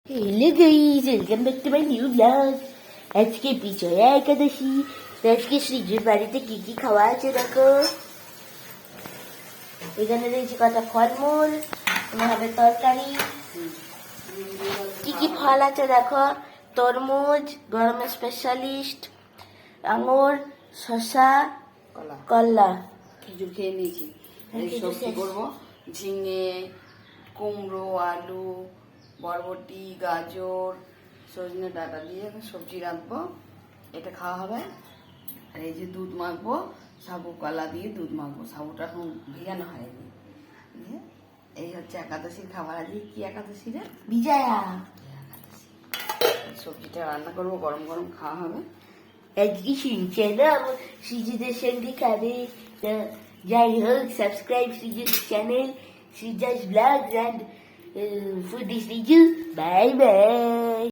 Hello guys, welcome back to my new vlog. আজকে বিজয়া একাদশী। তো আজকে শ্রীজুর বাড়িতে কি কি খাওয়া আছে দেখো। এখানে রয়েছে কটা ফলমূল, হবে তরকারি। কি কি ফল আছে দেখো, তরমুজ, গরমের স্পেশালিস্ট, আঙুর, শসা, কলা। খেজুর খেয়ে নিয়েছি। সবজি করবো ঝিঙে, কুমড়ো, আলু, বরবটি, গাজর, সজনে ডাঁটা দিয়ে সবজি রাখবো, এটা খাওয়া হবে। আর এই যে দুধ মাখবো, সাবু কলা দিয়ে দুধ মাখবো, সাবুটা এখন ভিজানো হয়নি। এই হচ্ছে একাদশীর খাবার। আজকে কি একাদশী রে? বিজয়া একাদশী। সবজিটা রান্না করবো, গরম গরম খাওয়া হবে। আজকে শুনছে না শ্রীজুদের সঙ্গে খাবে। যাই হোক, সাবস্ক্রাইব শ্রীজুর channel, Sreeja's vlogs and food Sreeju. Bye by.